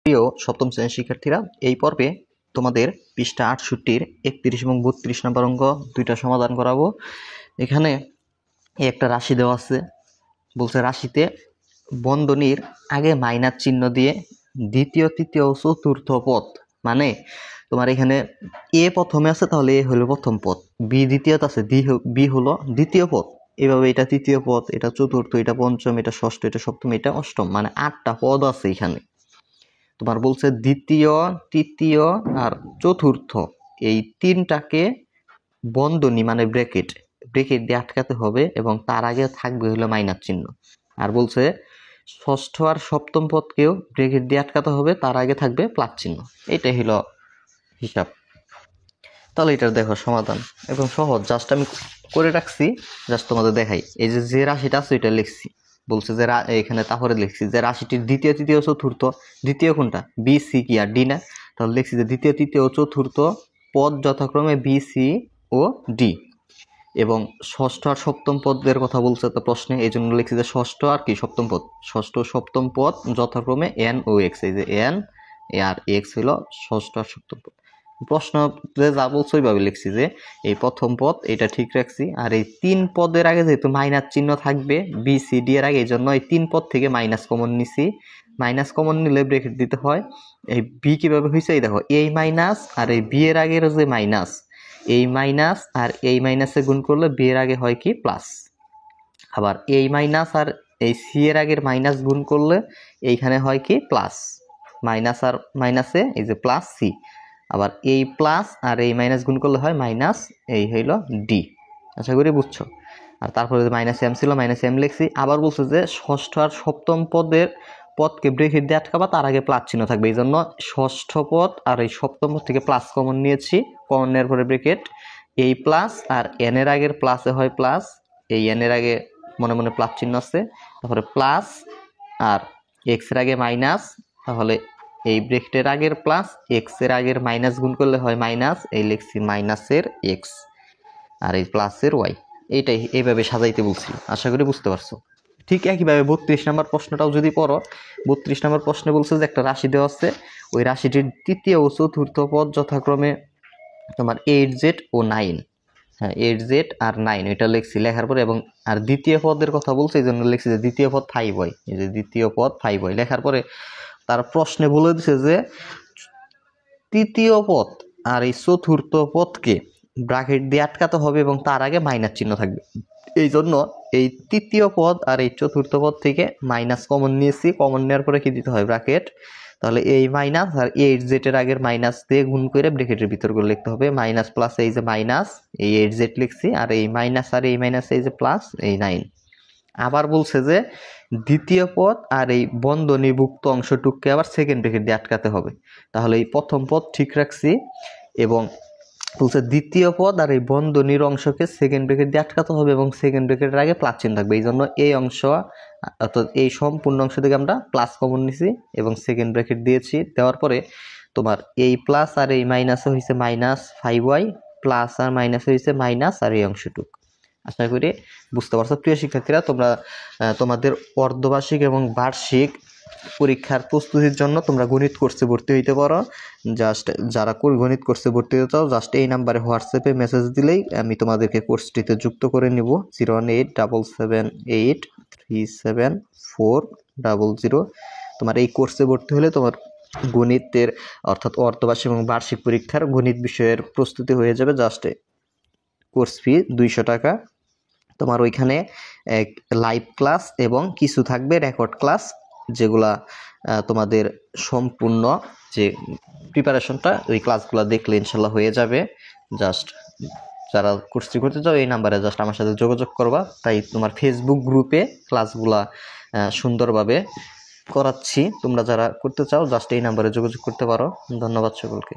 প্রিয় সপ্তম শ্রেণীর শিক্ষার্থীরা, এই পর্বে তোমাদের পৃষ্ঠা ৬৮-র ৩১ এবং ৩২ নম্বর অঙ্ক দুইটা সমাধান করাবো। এখানে একটা রাশি দেওয়া আছে, বলছে রাশিতে বন্ধনীর আগে মাইনাস চিহ্ন দিয়ে দ্বিতীয়, তৃতীয় ও চতুর্থ পদ, মানে তোমার এখানে এ প্রথমে আছে তাহলে এ হলো প্রথম পদ, বি দ্বিতীয়ত আছে, বি হলো দ্বিতীয় পদ, এভাবে এটা তৃতীয় পদ, এটা চতুর্থ, এটা পঞ্চম, এটা ষষ্ঠ, এটা সপ্তম, এটা অষ্টম, মানে 8টা পদ আছে এখানে। তোমার বলছে দ্বিতীয়, তৃতীয় আর চতুর্থ এই তিনটাকে বন্ধনী মানে ব্র্যাকেট দিয়ে আটকাতে হবে এবং তার আগে থাকবে হলো মাইনাস চিহ্ন। আর বলছে ষষ্ঠ আর সপ্তম পদকেও ব্র্যাকেট দিয়ে আটকাতে হবে, তার আগে থাকবে প্লাস চিহ্ন। এইটাই হলো হিসাব। তাহলে এটার দেখো সমাধান এবং সহজ, জাস্ট আমি করে রাখছি, জাস্ট তোমাদের দেখাই। এই যে রাশিটা আছে এটা লিখছি, বলছে যে এখানে তারপরে লিখছি যে রাশিটির দ্বিতীয়, তৃতীয়, চতুর্থ, দ্বিতীয় কোনটা বি, সি কি আর ডি না, তাহলে লিখছি যে দ্বিতীয়, তৃতীয় ও চতুর্থ পদ যথাক্রমে বি, সি ও ডি, এবং ষষ্ঠ আর সপ্তম পদের কথা বলছে তো প্রশ্নে, এই জন্য লিখছি যে ষষ্ঠ আর কি সপ্তম পদ, ষষ্ঠ সপ্তম পদ যথাক্রমে এন ও এক্স, এই যে এন আর এক্স হলো ষষ্ঠ আর সপ্তম পদ। প্রশ্ন যা বলছে ওইভাবে লিখছি যে এই প্রথম পদ এটা ঠিক রাখছি, আর এই তিন পদের আগে যেহেতু মাইনাস চিহ্ন থাকবে বি, সি, ডি এর আগে, এই জন্য এই তিন পদ থেকে মাইনাস কমন নিছি। মাইনাস কমন নিলে ব্রেকেট দিতে হয়। এই বি কিভাবে হয়েছে, এই দেখো এই মাইনাস আর এই বি এর আগের যে মাইনাস, এই মাইনাস আর এই মাইনাসে গুণ করলে বি এর আগে হয় কি প্লাস, আবার এই মাইনাস আর এই সি এর আগের মাইনাস গুণ করলে এইখানে হয় কি প্লাস, মাইনাস আর মাইনাসে এই যে প্লাস সি, আবার এই প্লাস আর এই মাইনাস গুণ করলে হয় মাইনাস, এই হইল ডি। আশা করি বুঝছো। আর তারপরে মাইনাস এম ছিল, মাইনাস এম লিখছি। আবার বলছে যে ষষ্ঠ আর সপ্তম পদকে ব্রেকেট দিয়ে আটকাবা, তার আগে প্লাস চিহ্ন থাকবে, এই জন্য ষষ্ঠ পদ আর এই সপ্তম পদ থেকে প্লাস কমন নিয়েছি, কমন নেওয়ার পরে ব্রেকেট, এই প্লাস আর এন এর আগের প্লাসে হয় প্লাস, এই এন এর আগে মনে মনে প্লাস চিহ্ন আছে, তারপরে প্লাস আর এক্স এর আগে মাইনাস, তাহলে এই ব্রেকেটের আগের প্লাস এক্স এর আগের মাইনাস গুণ করলে হয় মাইনাস, এই লিখছি মাইনাসের এক্স আর এই প্লাসের ওয়াই। এইটাই এইভাবে সাজাইতে বলছি, আশা করি বুঝতে পারছো। ঠিক একইভাবে 32 নম্বর প্রশ্নটাও যদি পড়ো, 32 নম্বর প্রশ্নে বলছে যে একটা রাশি দেওয়া আছে, ওই রাশিটির তৃতীয় ও চতুর্থ পদ যথাক্রমে তোমার 8z ও 9, হ্যাঁ 8z আর 9 এটা লিখছি, লেখার পরে এবং আর দ্বিতীয় পদের কথা বলছে, এই জন্য লিখছি যে দ্বিতীয় পদ 5 হয়, এই যে দ্বিতীয় পদ 5 হয়। লেখার পরে তার প্রশ্নে বলে দিছে যে তৃতীয় পদ আর এই চতুর্থ পদকে ব্র্যাকেট দিয়ে আটকাতে হবে এবং তার আগে মাইনাস চিহ্ন থাকবে, এই জন্য এই তৃতীয় পদ আর এই চতুর্থ পদ থেকে মাইনাস কমন নিয়েছি, কমন নেওয়ার পরে কি দিতে হয় ব্র্যাকেট, তাহলে এই মাইনাস আর 8z এর আগের মাইনাস দিয়ে গুণ করে ব্র্যাকেটের ভিতর করে লিখতে হবে, মাইনাস প্লাস এই যে মাইনাস এই 8z লিখছি, আর এই মাইনাস আর এই মাইনাস এই যে প্লাস এই 9। আবার বলছে যে দ্বিতীয় পদ আর এই বন্ধনীভুক্ত অংশটুককে আবার সেকেন্ড ব্র্যাকেট দিয়ে আটকাতে হবে, তাহলে এই প্রথম পদ ঠিক রাখছি, এবং বলছে দ্বিতীয় পদ আর এই বন্ধনীর অংশকে সেকেন্ড ব্র্যাকেট দিয়ে আটকাতে হবে এবং সেকেন্ড ব্র্যাকেটের আগে প্লাস চিহ্ন থাকবে, এই জন্য এই অংশ অর্থাৎ এই সম্পূর্ণ অংশ থেকে আমরা প্লাস কমন নিছি এবং সেকেন্ড ব্র্যাকেট দিয়েছি। দেওয়ার পরে তোমার এই প্লাস আর এই মাইনাসে হয়েছে মাইনাস 5y, প্লাস আর মাইনাসে হয়েছে মাইনাস আর এই অংশটুক। আশা করি বুঝতে পারছো। প্রিয় শিক্ষার্থীরা, তোমরা তোমাদের অর্ধবার্ষিক এবং বার্ষিক পরীক্ষার প্রস্তুতির জন্য তোমরা গণিত কোর্সে ভর্তি হইতে পারো। জাস্ট যারা গণিত কোর্সে ভর্তি হতে চাও, জাস্ট এই নাম্বারে হোয়াটসঅ্যাপে মেসেজ দিলেই আমি তোমাদেরকে কোর্সটিতে যুক্ত করে নিব। 01877837400। তোমার এই কোর্সে ভর্তি হলে তোমার গণিতের অর্থাৎ অর্ধবার্ষিক এবং বার্ষিক পরীক্ষার গণিত বিষয়ের প্রস্তুতি হয়ে যাবে। জাস্ট কোর্স ফি 200 টাকা। তোমার ওইখানে লাইভ ক্লাস এবং কিছু থাকবে রেকর্ড ক্লাস, যেগুলা তোমাদের সম্পূর্ণ যে প্রিপারেশনটা ওই ক্লাসগুলো দেখলে ইনশাল্লাহ হয়ে যাবে। জাস্ট যারা কোর্সটি করতে চাও এই নাম্বারে জাস্ট আমার সাথে যোগাযোগ করবা। তাই তোমার ফেসবুক গ্রুপে ক্লাসগুলা সুন্দরভাবে করাচ্ছি, তোমরা যারা করতে চাও জাস্ট এই নাম্বারে যোগাযোগ করতে পারো। ধন্যবাদ সকলকে।